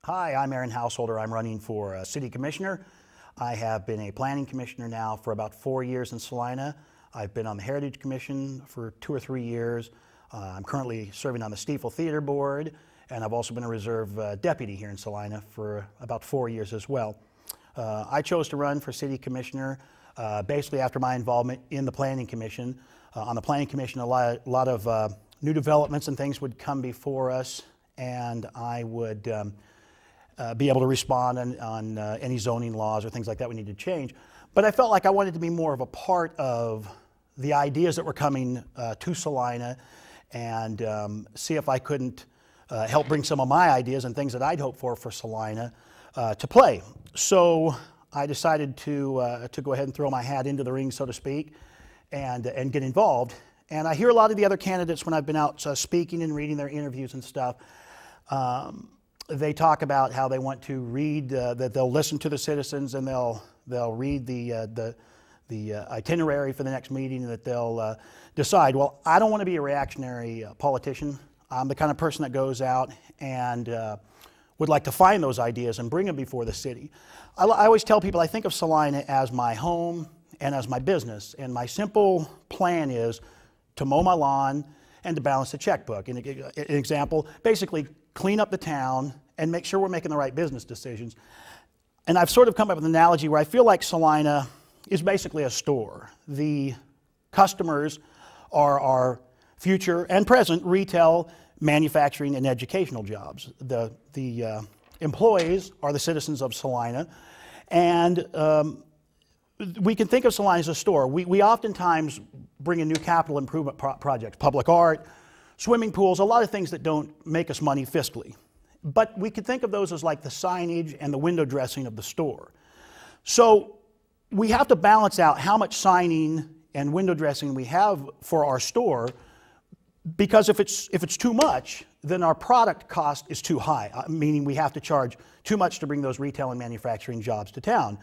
Hi, I'm Householter. I'm running for City Commissioner. I have been a Planning Commissioner now for about 4 years in Salina. I've been on the Heritage Commission for 2 or 3 years. I'm currently serving on the Stiefel Theater Board, and I've also been a reserve deputy here in Salina for about 4 years as well. I chose to run for City Commissioner basically after my involvement in the Planning Commission. On the Planning Commission, a lot of new developments and things would come before us, and I would be able to respond on any zoning laws or things like that we need to change. But I felt like I wanted to be more of a part of the ideas that were coming to Salina and see if I couldn't help bring some of my ideas and things that I'd hoped for Salina to play. So I decided to go ahead and throw my hat into the ring, so to speak, and get involved. And I hear a lot of the other candidates when I've been out speaking and reading their interviews and stuff. They talk about how they want to read, that they'll listen to the citizens and they'll read the itinerary for the next meeting and that they'll decide. Well, I don't want to be a reactionary politician. I'm the kind of person that goes out and would like to find those ideas and bring them before the city. I always tell people I think of Salina as my home and as my business, and my simple plan is to mow my lawn and to balance the checkbook. An example, basically clean up the town and make sure we're making the right business decisions. And I've sort of come up with an analogy where I feel like Salina is basically a store. The customers are our future and present retail, manufacturing, and educational jobs. The employees are the citizens of Salina, and we can think of Salina as a store. We oftentimes bring in new capital improvement projects, public art, swimming pools, a lot of things that don't make us money fiscally. But we could think of those as like the signage and the window dressing of the store. So we have to balance out how much signing and window dressing we have for our store, because if it's too much, then our product cost is too high, meaning we have to charge too much to bring those retail and manufacturing jobs to town.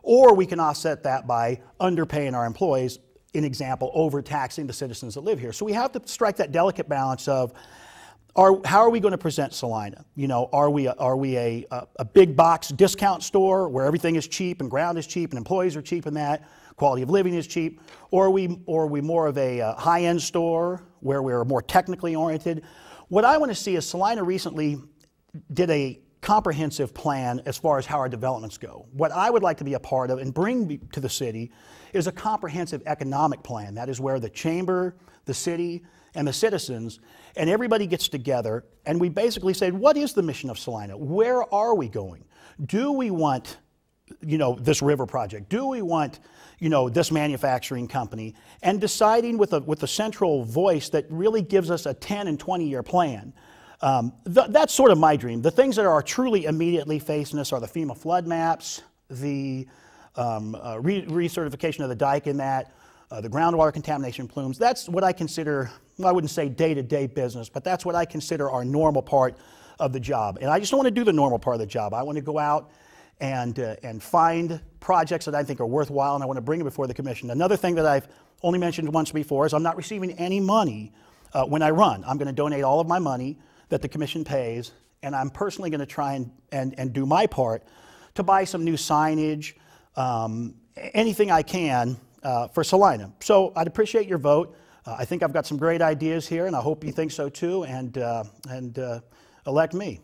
Or we can offset that by underpaying our employees, an example, overtaxing the citizens that live here. So we have to strike that delicate balance of how are we going to present Salina? You know, are we a big box discount store where everything is cheap and ground is cheap and employees are cheap and that quality of living is cheap? Or are we more of a high-end store where we're more technically oriented? What I want to see is Salina recently did a comprehensive plan as far as how our developments go. What I would like to be a part of and bring to the city is a comprehensive economic plan. That is where the chamber, the city, and the citizens, and everybody gets together, and we basically say, what is the mission of Salina? Where are we going? Do we want, you know, this river project? Do we want, you know, this manufacturing company? And deciding with a central voice that really gives us a 10 and 20-year plan. That's sort of my dream. The things that are truly immediately facing us are the FEMA flood maps, the recertification of the dike in that, the groundwater contamination plumes. That's what I consider, well, I wouldn't say day-to-day business, but that's what I consider our normal part of the job. And I just don't want to do the normal part of the job. I want to go out and find projects that I think are worthwhile, and I want to bring them before the commission. Another thing that I've only mentioned once before is I'm not receiving any money when I run. I'm going to donate all of my money that the commission pays, and I'm personally going to try and do my part to buy some new signage, anything I can for Salina. So I'd appreciate your vote. I think I've got some great ideas here, and I hope you think so too, and elect me.